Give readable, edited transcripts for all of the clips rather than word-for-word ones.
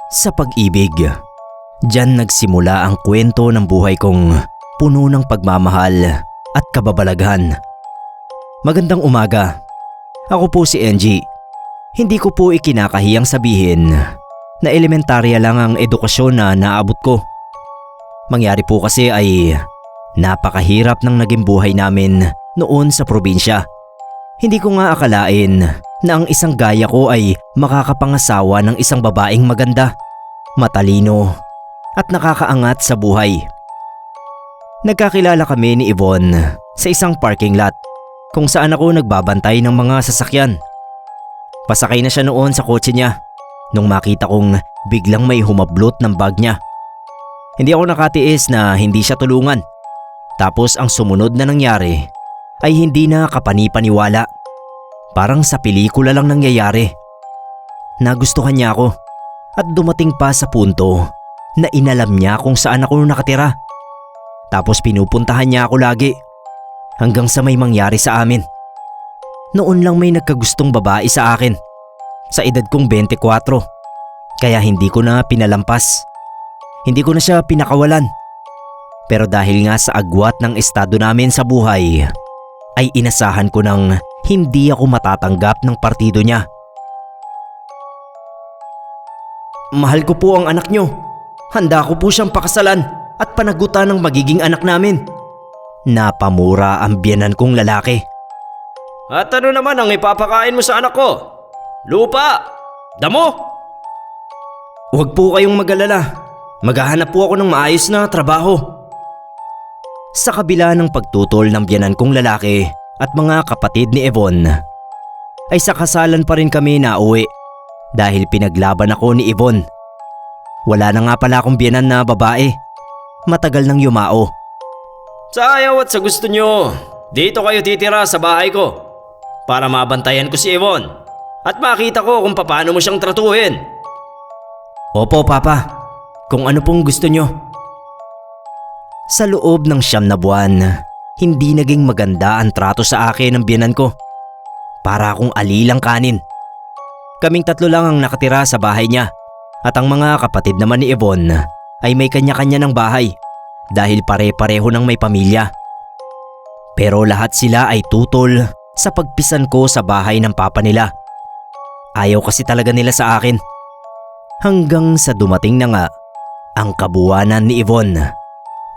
Sa pag-ibig, diyan nagsimula ang kwento ng buhay kong puno ng pagmamahal at kababalaghan. Magandang umaga. Ako po si NG. Hindi ko po ikinakahiyang sabihin na elementarya lang ang edukasyon na naabot ko. Mangyari po kasi ay napakahirap ng naging buhay namin noon sa probinsya. Hindi ko nga akalain na ang isang gaya ko ay makakapangasawa ng isang babaeng maganda, matalino at nakakaangat sa buhay. Nagkakilala kami ni Yvonne sa isang parking lot kung saan ako nagbabantay ng mga sasakyan. Pasakay na siya noon sa kotse niya nung makita kong biglang may humablot ng bag niya. Hindi ako nakatiis na hindi siya tulungan. Tapos ang sumunod na nangyari ay hindi na kapani-paniwala. Parang sa pelikula lang nangyayari. Nagustuhan niya ako at dumating pa sa punto na inalam niya kung saan ako nakatira. Tapos pinupuntahan niya ako lagi hanggang sa may mangyari sa amin. Noon lang may nagkagustong babae sa akin sa edad kong 24 kaya hindi ko na pinalampas. Hindi ko na siya pinakawalan. Pero dahil nga sa agwat ng estado namin sa buhay ay inasahan ko ng hindi ako matatanggap ng partido niya. Mahal ko po ang anak niyo. Handa ko po siyang pakasalan at panagutan ng magiging anak namin. Napamura ang biyenan kong lalaki. At ano naman ang ipapakain mo sa anak ko? Lupa? Damo? Huwag po kayong mag-alala. Maghahanap po ako ng maayos na trabaho. Sa kabila ng pagtutol ng biyenan kong lalaki at mga kapatid ni Yvonne, ay sa kasalan pa rin kami nauwi dahil pinaglaban ako ni Yvonne. Wala na nga pala akong biyenan na babae. Matagal nang yumao. Sa ayaw at sa gusto nyo, dito kayo titira sa bahay ko para mabantayan ko si Yvonne at makita ko kung paano mo siyang tratuhin. Opo, Papa. Kung ano pong gusto nyo. Sa loob ng 9 na buwan, hindi naging maganda ang trato sa akin ng biyenan ko. Para akong alilang kanin. Kaming 3 lang ang nakatira sa bahay niya at ang mga kapatid naman ni Yvonne ay may kanya-kanya ng bahay dahil pare-pareho ng may pamilya. Pero lahat sila ay tutol sa pagpisan ko sa bahay ng papa nila. Ayaw kasi talaga nila sa akin. Hanggang sa dumating na nga ang kabuwanan ni Yvonne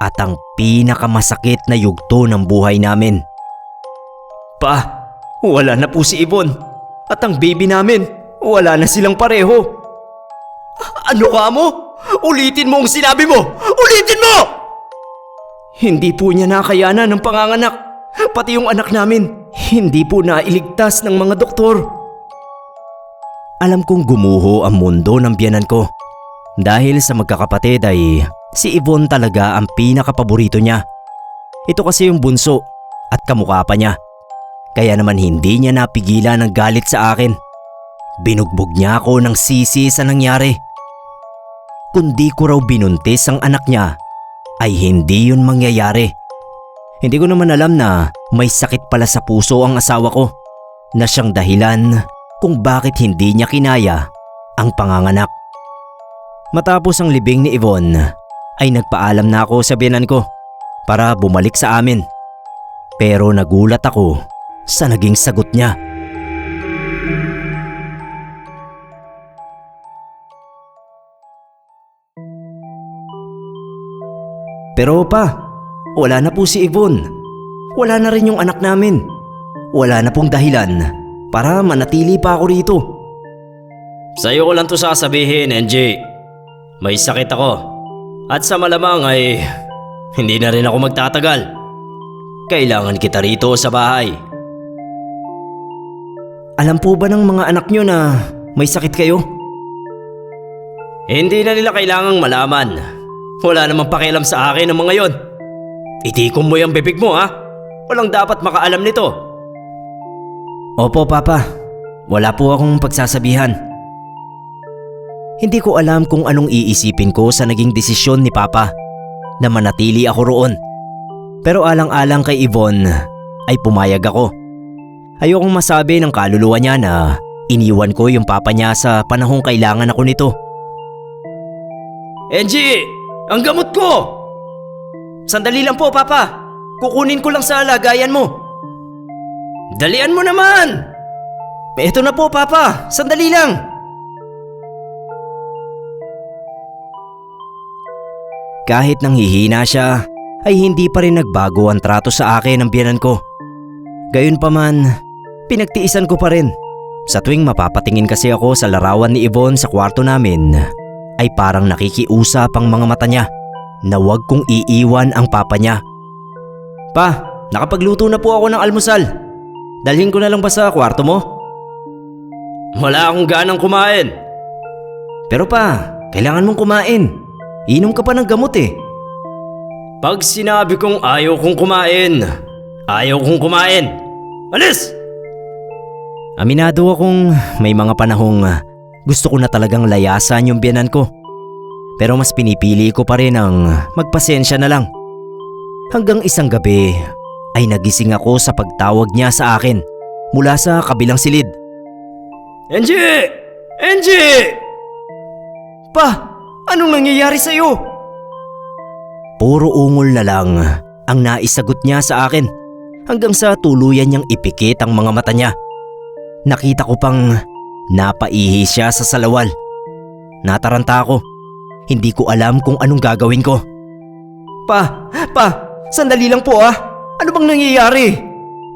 at ang pinakamasakit na yugto ng buhay namin. Pa, wala na po si Yvonne at ang baby namin, wala na silang pareho. Ano ka mo? Ulitin mo ang sinabi mo! Ulitin mo! Hindi po niya nakayanan ng panganganak. Pati yung anak namin, hindi po nailigtas ng mga doktor. Alam kong gumuho ang mundo ng biyenan ko. Dahil sa magkakapatid ay si Yvonne talaga ang pinakapaborito niya. Ito kasi yung bunso at kamukha pa niya. Kaya naman hindi niya napigilan ng galit sa akin. Binugbog niya ako ng sisi sa nangyari. Kundi ko raw binuntis ang anak niya ay hindi yun mangyayari. Hindi ko naman alam na may sakit pala sa puso ang asawa ko na siyang dahilan kung bakit hindi niya kinaya ang panganganak. Matapos ang libing ni Yvonne ay nagpaalam na ako sa biyenan ko para bumalik sa amin. Pero nagulat ako sa naging sagot niya. Pero pa, wala na po si Yvonne. Wala na rin yung anak namin. Wala na pong dahilan para manatili pa ako rito. Sa'yo ko lang to sasabihin, NJ. May sakit ako. At sa malamang ay hindi na rin ako magtatagal. Kailangan kita rito sa bahay. Alam po ba ng mga anak nyo na may sakit kayo? Hindi na nila kailangang malaman. Wala namang pakialam sa akin ang mga yon. Itikom mo yung bibig mo, ha? Walang dapat makaalam nito. Opo, Papa. Wala po akong pagsasabihan. Hindi ko alam kung anong iisipin ko sa naging desisyon ni Papa na manatili ako roon. Pero alang-alang kay Yvonne ay pumayag ako. Ayokong masabi ng kaluluwa niya na iniwan ko yung papa niya sa panahong kailangan ako nito. Angie! Ang gamot ko! Sandali lang po, Papa. Kukunin ko lang sa lagayan mo. Dalian mo naman! Ito na po, Papa. Sandali lang. Kahit nanghihina siya, ay hindi pa rin nagbago ang trato sa akin ng biyenan ko. Gayunpaman, pinagtiisan ko pa rin. Sa tuwing mapapatingin kasi ako sa larawan ni Yvonne sa kwarto namin, ay parang nakikiusap ang mga mata niya na huwag kong iiwan ang papa niya. Pa, nakapagluto na po ako ng almusal. Dalhin ko na lang ba sa kwarto mo? Wala akong ganang kumain. Pero pa, kailangan mong kumain. Inom ka pa ng gamot eh. Pag sinabi kong ayaw kong kumain, ayaw kong kumain. Alis! Aminado akong may mga panahong gusto ko na talagang layasan yung biyenan ko. Pero mas pinipili ko pa rin ang magpasensya na lang. Hanggang isang gabi ay nagising ako sa pagtawag niya sa akin mula sa kabilang silid. Angie! Angie! Pa, anong nangyayari sa'yo? Puro ungol na lang ang naisagot niya sa akin hanggang sa tuluyan niyang ipikit ang mga mata niya. Nakita ko pang napaihi siya sa salawal. Nataranta ako. Hindi ko alam kung anong gagawin ko. Pa, sandali lang po ah. Ano bang nangyayari?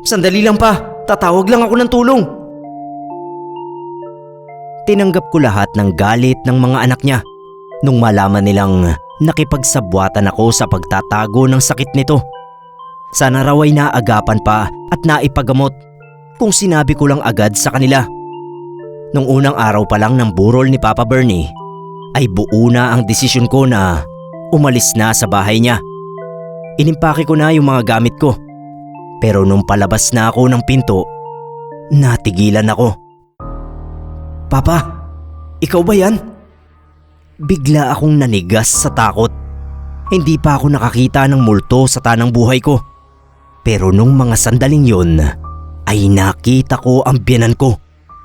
Sandali lang pa, tatawag lang ako ng tulong. Tinanggap ko lahat ng galit ng mga anak niya nung malaman nilang nakipagsabwatan ako sa pagtatago ng sakit nito. Sana raw ay naagapan pa at naipagamot kung sinabi ko lang agad sa kanila. Nung unang araw pa lang ng burol ni Papa Bernie, ay buo na ang desisyon ko na umalis na sa bahay niya. Inimpake ko na yung mga gamit ko. Pero nung palabas na ako ng pinto, natigilan ako. Papa, ikaw ba yan? Bigla akong nanigas sa takot. Hindi pa ako nakakita ng multo sa tanang buhay ko. Pero nung mga sandaling yun, ay nakita ko ang biyenan ko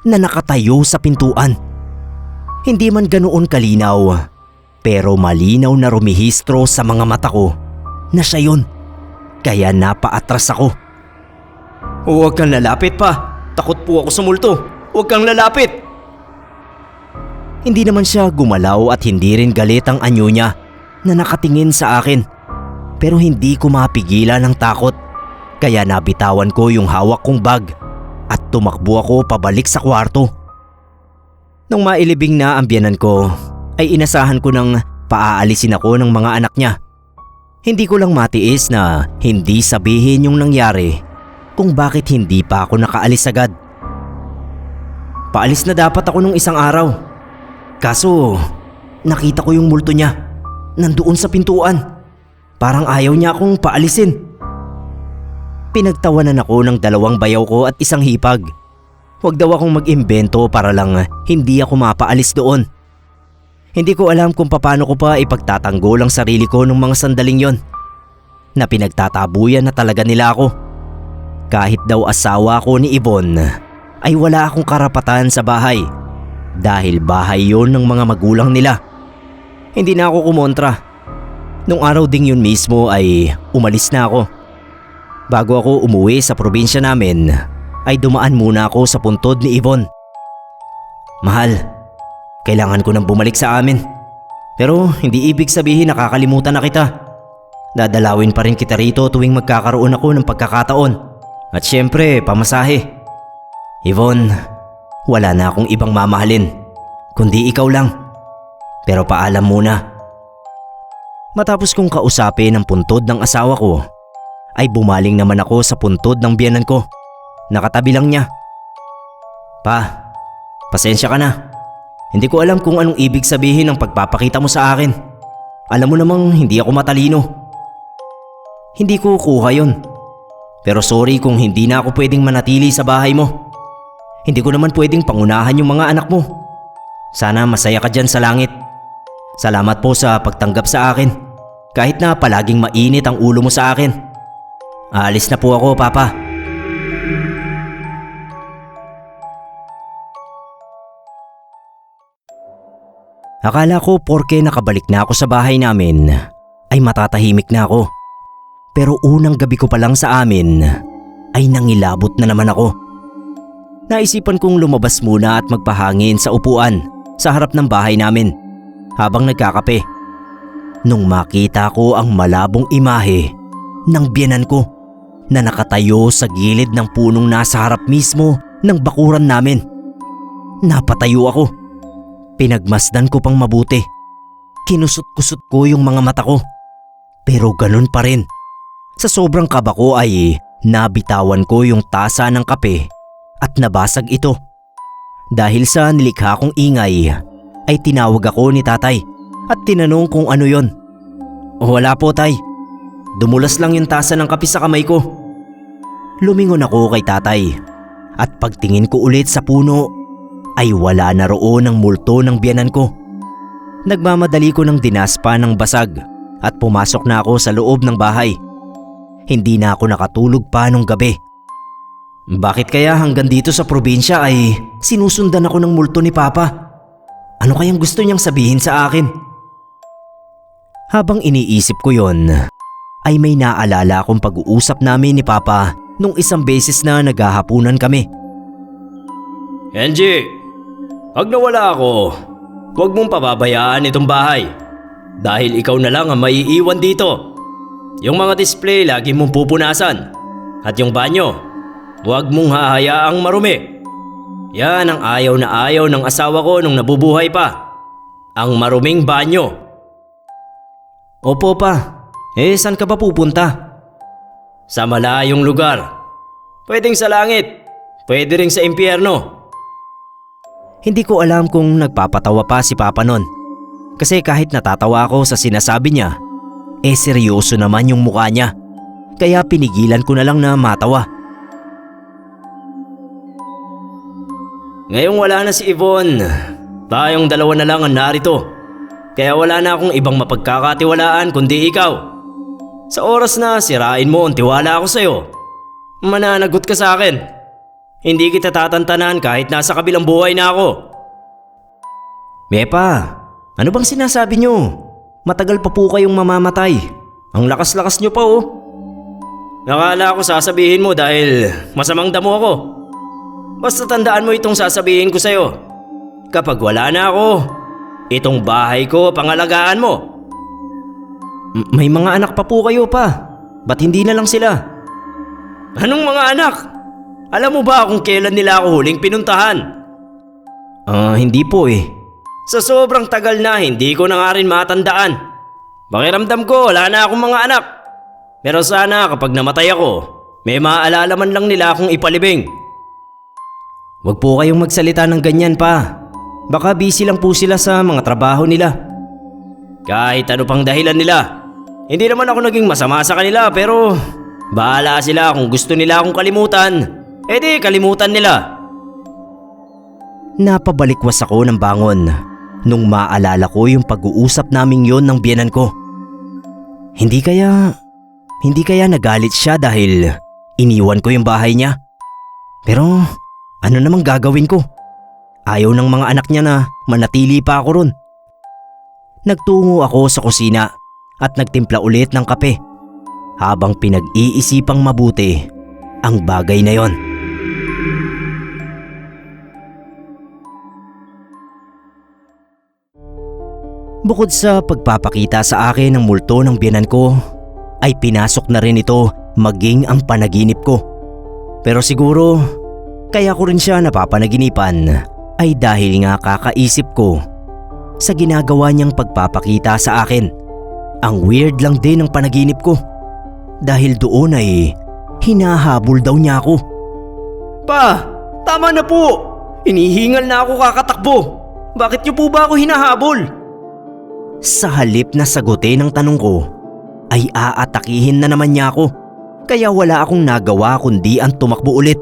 na nakatayo sa pintuan. Hindi man ganoon kalinaw, pero malinaw na rumihistro sa mga mata ko na siya yun. Kaya napaatras ako. Huwag kang lalapit pa. Takot po ako sa multo. Huwag kang lalapit. Hindi naman siya gumalaw at hindi rin galit ang anyo niya na nakatingin sa akin. Pero hindi ko mapigilan ang takot. Kaya nabitawan ko yung hawak kong bag at tumakbo ako pabalik sa kwarto. Nung mailibing na ang biyenan ko, ay inasahan ko nang paaalisin ako ng mga anak niya. Hindi ko lang matiis na hindi sabihin yung nangyari kung bakit hindi pa ako nakaalis agad. Paalis na dapat ako nung isang araw. Kaso nakita ko yung multo niya nandoon sa pintuan. Parang ayaw niya akong paalisin. Pinagtawanan ako ng 2 bayaw ko at isang hipag. Huwag daw akong mag-imbento para lang hindi ako mapaalis doon. Hindi ko alam kung paano ko pa ipagtatanggol ang sarili ko nung mga sandaling yon na pinagtatabuyan na talaga nila ako. Kahit daw asawa ko ni Yvonne, ay wala akong karapatan sa bahay dahil bahay yon ng mga magulang nila. Hindi na ako kumontra. Nung araw ding yun mismo ay umalis na ako. Bago ako umuwi sa probinsya namin, ay dumaan muna ako sa puntod ni Yvonne. Mahal, kailangan ko nang bumalik sa amin. Pero hindi ibig sabihin nakakalimutan na kita. Dadalawin pa rin kita rito tuwing magkakaroon ako ng pagkakataon. At syempre, pamasahe. Yvonne, wala na akong ibang mamahalin, kundi ikaw lang. Pero paalam muna. Matapos kong kausapin ang puntod ng asawa ko, ay bumaling naman ako sa puntod ng biyenan ko. Nakatabi lang niya. Pa, pasensya ka na. Hindi ko alam kung anong ibig sabihin ng pagpapakita mo sa akin. Alam mo namang hindi ako matalino. Hindi ko kuha yon. Pero sorry kung hindi na ako pwedeng manatili sa bahay mo. Hindi ko naman pwedeng pangunahan yung mga anak mo. Sana masaya ka dyan sa langit. Salamat po sa pagtanggap sa akin. Kahit na palaging mainit ang ulo mo sa akin. Aalis na po ako, Papa. Akala ko porke nakabalik na ako sa bahay namin ay matatahimik na ako. Pero unang gabi ko pa lang sa amin ay nangilabot na naman ako. Naisipan kong lumabas muna at magpahangin sa upuan sa harap ng bahay namin habang nagkakape. Nung makita ko ang malabong imahe ng biyenan ko na nakatayo sa gilid ng punong nasa harap mismo ng bakuran namin. Napatayo ako. Pinagmasdan ko pang mabuti. Kinusot-kusot ko yung mga mata ko. Pero ganun pa rin. Sa sobrang kaba ko ay nabitawan ko yung tasa ng kape at nabasag ito. Dahil sa nilikha kong ingay ay tinawag ako ni tatay at tinanong kung ano yon. Wala po tay. Dumulas lang yung tasa ng kape sa kamay ko. Lumingon ako kay tatay at pagtingin ko ulit sa puno ay wala na roon ang multo ng biyenan ko. Nagmamadali ko ng dinaspa ng basag at pumasok na ako sa loob ng bahay. Hindi na ako nakatulog pa nung gabi. Bakit kaya hanggang dito sa probinsya ay sinusundan ako ng multo ni Papa? Ano kayang gusto niyang sabihin sa akin? Habang iniisip ko yon, ay may naalala akong pag-uusap namin ni Papa nung isang beses na naghahapunan kami. Angie, pag nawala ako, huwag mong pababayaan itong bahay. Dahil ikaw na lang ang maiiwan dito. Yung mga display lagi mong pupunasan. At yung banyo, huwag mong hahayaang marumi. Yan ang ayaw na ayaw ng asawa ko nung nabubuhay pa. Ang maruming banyo. Opo pa, saan ka ba pupunta? Sa malayong lugar. Pwedeng sa langit, pwede rin sa impyerno. Hindi ko alam kung nagpapatawa pa si Papa nun. Kasi kahit natatawa ako sa sinasabi niya, seryoso naman yung mukha niya. Kaya pinigilan ko na lang na matawa. Ngayong wala na si Yvonne, tayong dalawa na lang ang narito. Kaya wala na akong ibang mapagkakatiwalaan kundi ikaw. Sa oras na sirain mo ang tiwala ko sa'yo, mananagot ka sa akin. Hindi kita tatantanan kahit nasa kabilang buhay na ako. Mepa, ano bang sinasabi niyo? Matagal pa po kayong mamamatay. Ang lakas-lakas niyo pa oh. Nakala ko sasabihin mo dahil masamang damo ako. Basta tandaan mo itong sasabihin ko sa'yo. Kapag wala na ako, itong bahay ko pangalagaan mo. May mga anak pa po kayo pa. Ba't hindi na lang sila? Anong mga anak? Alam mo ba kung kailan nila ako huling pinuntahan? Hindi po eh. Sa sobrang tagal na hindi ko na nga rin matandaan. Pakiramdam ko wala na akong mga anak. Pero sana kapag namatay ako, may maaalala man lang nila akong ipalibing. Huwag po kayong magsalita ng ganyan pa. Baka busy lang po sila sa mga trabaho nila. Kahit ano pang dahilan nila. Hindi naman ako naging masama sa kanila pero bahala sila kung gusto nila akong kalimutan. Di kalimutan nila. Napabalikwas ako ng bangon nung maalala ko yung pag-uusap naming yon ng biyenan ko. Hindi kaya nagalit siya dahil iniwan ko yung bahay niya. Pero ano namang gagawin ko? Ayaw ng mga anak niya na manatili pa ako ron. Nagtungo ako sa kusina at nagtimpla ulit ng kape habang pinag-iisipang mabuti ang bagay na yon. Bukod sa pagpapakita sa akin ng multo ng biyenan ko, ay pinasok na rin ito maging ang panaginip ko. Pero siguro, kaya ko rin siya napapanaginipan ay dahil nga kakaisip ko sa ginagawa niyang pagpapakita sa akin. Ang weird lang din ng panaginip ko dahil doon ay hinahabol daw niya ako. Pa, tama na po. Hinihingal na ako kakatakbo. Bakit niyo po ba ako hinahabol? Sa halip na sagutin ang tanong ko, ay aatakihin na naman niya ako. Kaya wala akong nagawa kundi ang tumakbo ulit.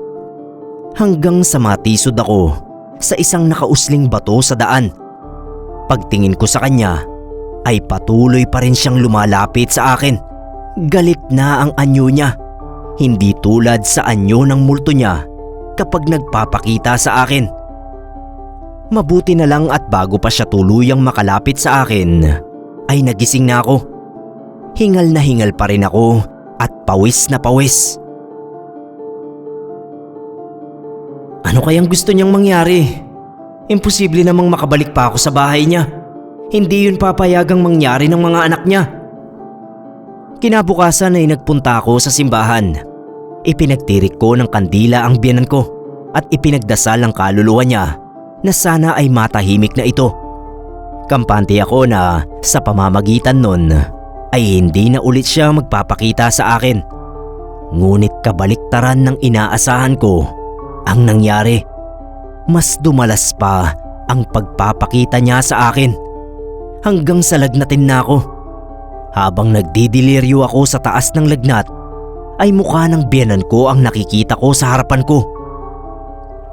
Hanggang sa matisod ako sa isang nakausling bato sa daan. Pagtingin ko sa kanya, ay patuloy pa rin siyang lumalapit sa akin. Galit na ang anyo niya. Hindi tulad sa anyo ng multo niya kapag nagpapakita sa akin. Mabuti na lang at bago pa siya tuluyang makalapit sa akin, ay nagising na ako. Hingal na hingal pa rin ako at pawis na pawis. Ano kayang gusto niyang mangyari? Imposible namang makabalik pa ako sa bahay niya. Hindi yun papayagang mangyari ng mga anak niya. Kinabukasan ay nagpunta ako sa simbahan. Ipinagtirik ko ng kandila ang biyenan ko at ipinagdasal ang kaluluwa niya na sana ay matahimik na ito. Kampante ako na sa pamamagitan nun ay hindi na ulit siya magpapakita sa akin. Ngunit kabaliktaran ng inaasahan ko ang nangyari. Mas dumalas pa ang pagpapakita niya sa akin hanggang sa lagnatin na ako. Habang nagdidiliryo ako sa taas ng lagnat ay mukha ng biyenan ko ang nakikita ko sa harapan ko.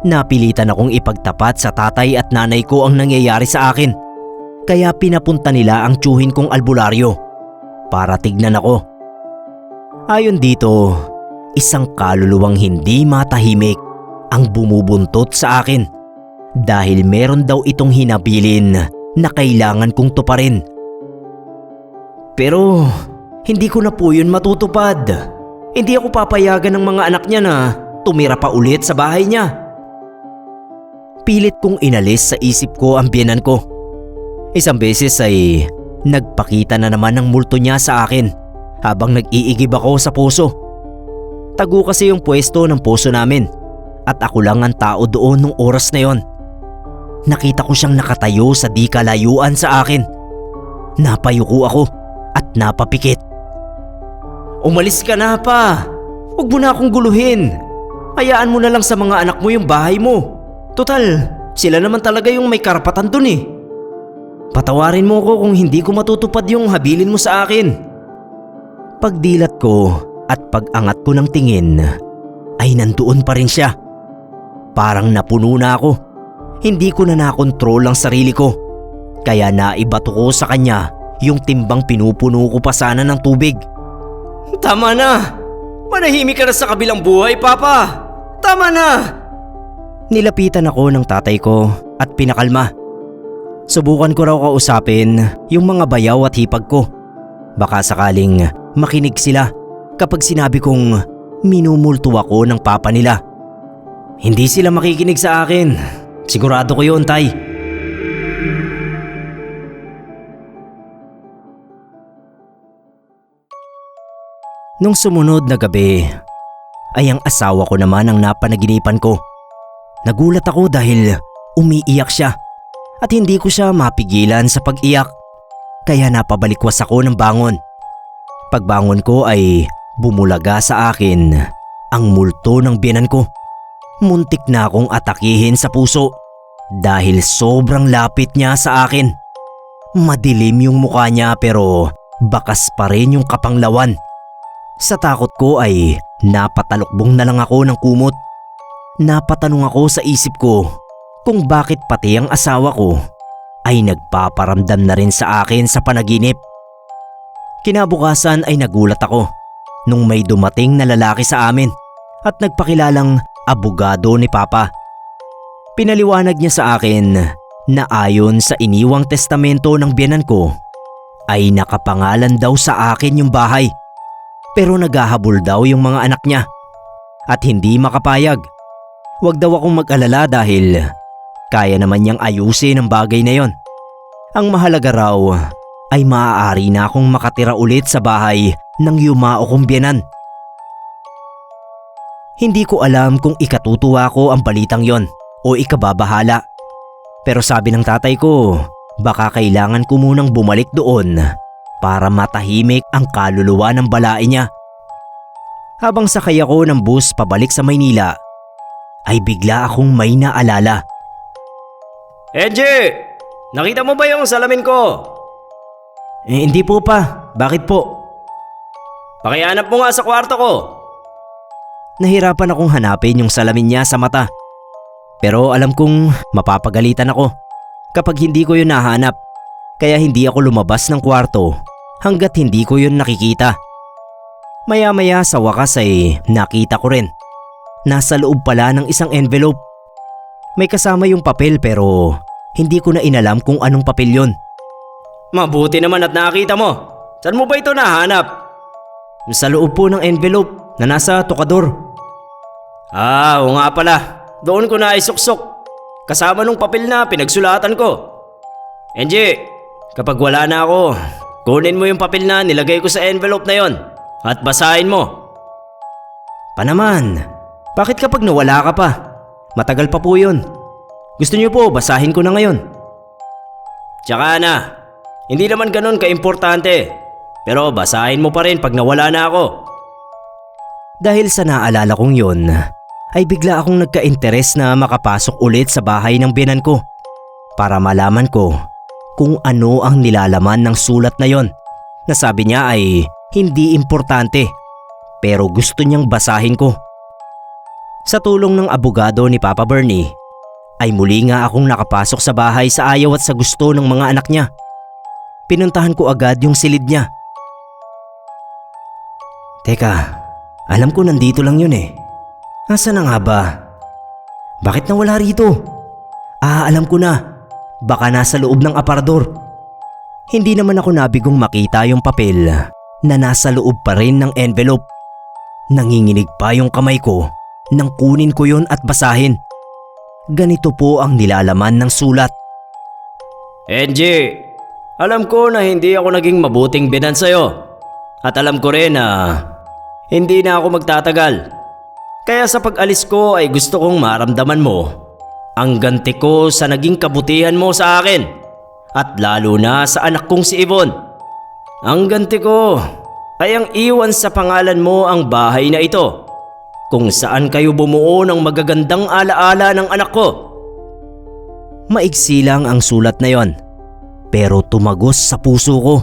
Napilitan akong ipagtapat sa tatay at nanay ko ang nangyayari sa akin. Kaya pinapunta nila ang tiyuhin kong albularyo para tignan ako. Ayon dito, isang kaluluwang hindi matahimik ang bumubuntot sa akin dahil meron daw itong hinabilin na kailangan kong tuparin. Pero hindi ko na po yun matutupad. Hindi ako papayagan ng mga anak niya na tumira pa ulit sa bahay niya. Pilit kong inalis sa isip ko ang biyenan ko. Isang beses ay nagpakita na naman ng multo niya sa akin habang nag-iigib ako sa puso. Tago kasi yung pwesto ng puso namin at ako lang ang tao doon nung oras na yon. Nakita ko siyang nakatayo sa di kalayuan sa akin. Napayuko ako at napapikit. Umalis ka na pa. Huwag mo na akong guluhin. Hayaan mo na lang sa mga anak mo yung bahay mo. Total, sila naman talaga yung may karapatan dun eh. Patawarin mo ko kung hindi ko matutupad yung habilin mo sa akin. Pagdilat ko at pag-angat ko ng tingin ay nandoon pa rin siya. Parang napuno na ako. Hindi ko na nakontrol ang sarili ko. Kaya naibato ko sa kanya yung timbang pinupuno ko pa sana ng tubig. Tama na! Manahimik ka na sa kabilang buhay, Papa! Tama na! Nilapitan ako ng tatay ko at pinakalma. Subukan ko raw kausapin yung mga bayaw at hipag ko. Baka sakaling makinig sila kapag sinabi kong minumulto ako ng papa nila. Hindi sila makikinig sa akin. Sigurado ko yun, Tay. Nung sumunod na gabi ay ang asawa ko naman ang napanaginipan ko. Nagulat ako dahil umiiyak siya at hindi ko siya mapigilan sa pag-iyak. Kaya napabalikwas ako ng bangon. Pagbangon ko ay bumulaga sa akin ang multo ng biyenan ko. Muntik na akong atakihin sa puso dahil sobrang lapit niya sa akin. Madilim yung mukha niya pero bakas pa rin yung kapanglawan. Sa takot ko ay napatalukbong na lang ako ng kumot. Napatanong ako sa isip ko kung bakit pati ang asawa ko ay nagpaparamdam na rin sa akin sa panaginip. Kinabukasan ay nagulat ako nung may dumating na lalaki sa amin at nagpakilalang abogado ni Papa. Pinaliwanag niya sa akin na ayon sa iniwang testamento ng biyenan ko ay nakapangalan daw sa akin yung bahay. Pero naghahabol daw yung mga anak niya at hindi makapayag. Huwag daw akong mag-alala dahil kaya naman niyang ayusin ang bagay na yon. Ang mahalaga raw ay maaari na akong makatira ulit sa bahay ng yumao kong biyenan. Hindi ko alam kung ikatutuwa ko ang balitang yon o ikababahala. Pero sabi ng tatay ko, baka kailangan ko munang bumalik doon para matahimik ang kaluluwa ng balae niya. Habang sakay ako ng bus pabalik sa Maynila, ay bigla akong may naalala. Enji! Nakita mo ba yung salamin ko? Hindi po pa. Bakit po? Pakihanap mo nga sa kwarto ko. Nahirapan akong hanapin yung salamin niya sa mata. Pero alam kong mapapagalitan ako kapag hindi ko yun nahanap. Kaya hindi ako lumabas ng kwarto hanggat hindi ko yun nakikita. Maya-maya sa wakas ay nakita ko rin. Nasa loob pala ng isang envelope. May kasama yung papel pero Hindi ko na inalam kung anong papel yun. Mabuti naman at nakita mo. Saan mo ba ito nahanap? Sa loob po ng envelope na nasa tokador. Oo nga pala. Doon ko na isuksok. Kasama nung papel na pinagsulatan ko. Enji, kapag wala na ako, kunin mo yung papel na nilagay ko sa envelope na yon at basahin mo. Panaman, bakit kapag nawala ka pa? Matagal pa po yun. Gusto niyo po basahin ko na ngayon? Tsaka na, hindi naman ganun kaimportante. Pero basahin mo pa rin pag nawala na ako. Dahil sa naalala kong yun, ay bigla akong nagka-interes na makapasok ulit sa bahay ng biyenan ko para malaman ko kung ano ang nilalaman ng sulat na yon na sabi niya ay hindi importante pero gusto niyang basahin ko. Sa tulong ng abogado ni Papa Bernie ay muli nga akong nakapasok sa bahay sa ayaw at sa gusto ng mga anak niya. Pinuntahan ko agad yung silid niya. Teka, alam ko nandito lang yun eh. Nasaan na nga ba? Bakit nawala rito? Alam ko na. Baka nasa loob ng aparador. Hindi naman ako nabigong makita yung papel na nasa loob pa rin ng envelope. Nanginginig pa yung kamay ko nang kunin ko yun at basahin. Ganito po ang nilalaman ng sulat. Enji, alam ko na hindi ako naging mabuting binan sa'yo. At alam ko rin na hindi na ako magtatagal. Kaya sa pag-alis ko ay gusto kong maramdaman mo ang ganti ko sa naging kabutihan mo sa akin at lalo na sa anak kong si Yvonne. Ang ganti ko ay ang iwan sa pangalan mo ang bahay na ito kung saan kayo bumuo ng magagandang alaala ng anak ko. Maigsi lang ang sulat na yon pero tumagos sa puso ko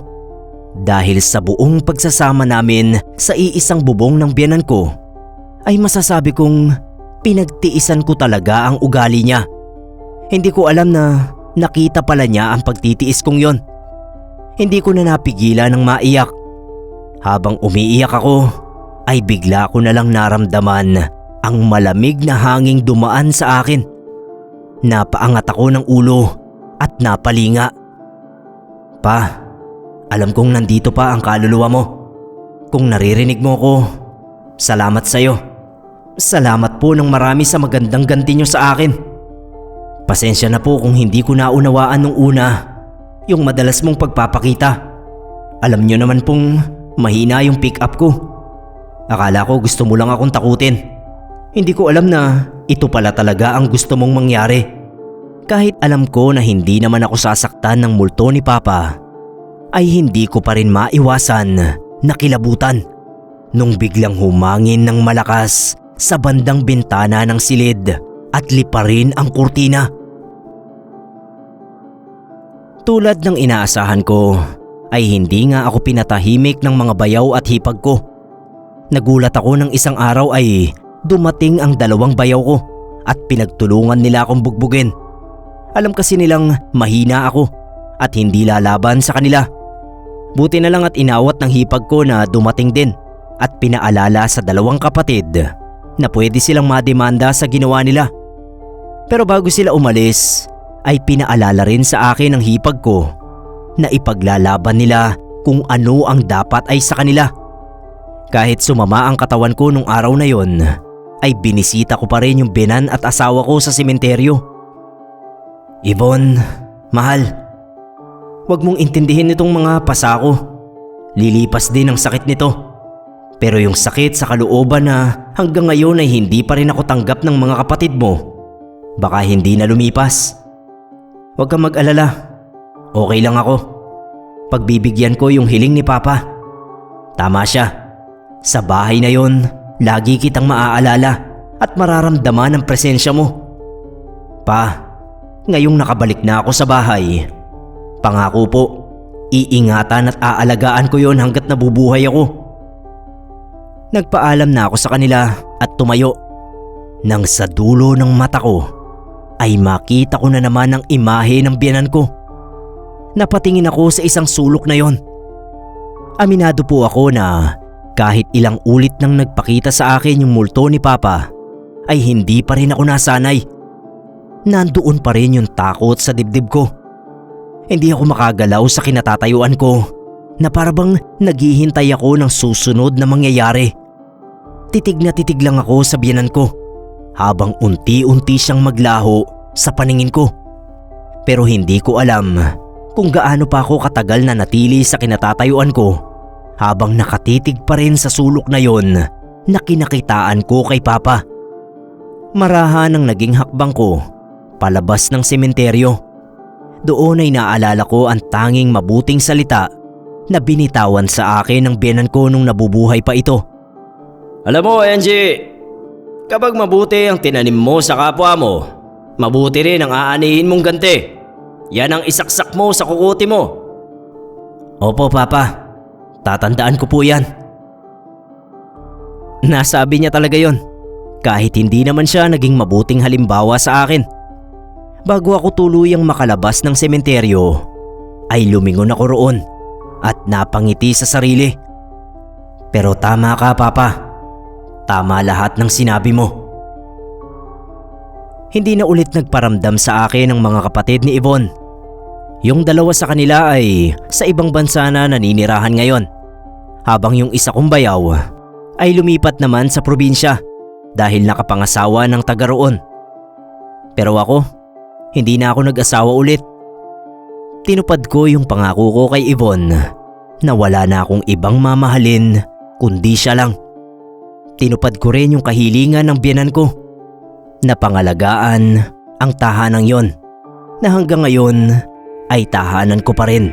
dahil sa buong pagsasama namin sa iisang bubong ng biyenan ko ay masasabi kong pinagtiisan ko talaga ang ugali niya. Hindi ko alam na nakita pala niya ang pagtitiis kong yon. Hindi ko na napigilan ng maiyak. Habang umiiyak ako ay bigla ko na lang naramdaman ang malamig na hanging dumaan sa akin. Napaangat ako ng ulo at napalinga. Pa, alam kong nandito pa ang kaluluwa mo. Kung naririnig mo ko, salamat sa'yo. Salamat po ng marami sa magandang ganti nyo sa akin. Pasensya na po kung hindi ko naunawaan nung una yung madalas mong pagpapakita. Alam nyo naman pong mahina yung pick up ko. Akala ko gusto mo lang akong takutin. Hindi ko alam na ito pala talaga ang gusto mong mangyari. Kahit alam ko na hindi naman ako sasaktan ng multo ni Papa, ay hindi ko pa rin maiwasan na kilabutan nung biglang humangin ng malakas sa bandang bintana ng silid at liparin ang kurtina. Tulad ng inaasahan ko ay hindi nga ako pinatahimik ng mga bayaw at hipag ko. Nagulat ako nang isang araw ay dumating ang dalawang bayaw ko at pinagtulungan nila akong bugbugin. Alam kasi nilang mahina ako at hindi lalaban sa kanila. Buti na lang at inawat ng hipag ko na dumating din at pinaalala sa dalawang kapatid na pwede silang mademanda sa ginawa nila. Pero bago sila umalis ay pinaalala rin sa akin ng hipag ko na ipaglalaban nila kung ano ang dapat ay sa kanila. Kahit sumama ang katawan ko nung araw na yon, ay binisita ko pa rin yung binan at asawa ko sa sementeryo. Yvonne, mahal, wag mong intindihin itong mga pasa ko. Lilipas din ang sakit nito. Pero yung sakit sa kalooban na hanggang ngayon ay hindi pa rin ako tanggap ng mga kapatid mo, baka hindi na lumipas. Huwag kang mag-alala. Okay lang ako. Pagbibigyan ko yung hiling ni Papa. Tama siya. Sa bahay na yon, lagi kitang maaalala at mararamdaman ang presensya mo. Pa, ngayong nakabalik na ako sa bahay, pangako po, iingatan at aalagaan ko yon hanggat nabubuhay ako. Nagpaalam na ako sa kanila at tumayo. Nang sa dulo ng mata ko ay makita ko na naman ang imahe ng biyenan ko. Napatingin ako sa isang sulok na yon. Aminado po ako na kahit ilang ulit nang nagpakita sa akin yung multo ni Papa ay hindi pa rin ako nasanay. nandoon pa rin yung takot sa dibdib ko. Hindi ako makagalaw sa kinatatayuan ko na parabang naghihintay ako ng susunod na mangyayari. Titig na titig lang ako sa biyenan ko habang unti-unti siyang maglaho sa paningin ko. Pero hindi ko alam kung gaano pa ako katagal na natili sa kinatatayuan ko habang nakatitig pa rin sa sulok na yon na kinakitaan ko kay Papa. Marahan ang naging hakbang ko palabas ng sementeryo. Doon ay naalala ko ang tanging mabuting salita na binitawan sa akin ng biyenan ko nung nabubuhay pa ito. Alam mo, Angie, kapag mabuti ang tinanim mo sa kapwa mo, mabuti rin ang aanihin mong ganti. Yan ang isaksak mo sa kukuti mo. Opo, Papa. Tatandaan ko po yan. Nasabi niya talaga yon, kahit hindi naman siya naging mabuting halimbawa sa akin. Bago ako tuluyang makalabas ng sementeryo, ay lumingon ako roon at napangiti sa sarili. Pero tama ka, Papa. Tama lahat ng sinabi mo. Hindi na ulit nagparamdam sa akin ang mga kapatid ni Yvonne. Yung dalawa sa kanila ay sa ibang bansa na naninirahan ngayon, habang yung isa kong bayaw ay lumipat naman sa probinsya dahil nakapangasawa ng taga roon. Pero ako, hindi na ako nag-asawa ulit. Tinupad ko yung pangako ko kay Yvonne na wala na akong ibang mamahalin kundi siya lang. Tinupad ko rin yung kahilingan ng biyenan ko na pangalagaan ang tahanang yon na hanggang ngayon ay tahanan ko pa rin.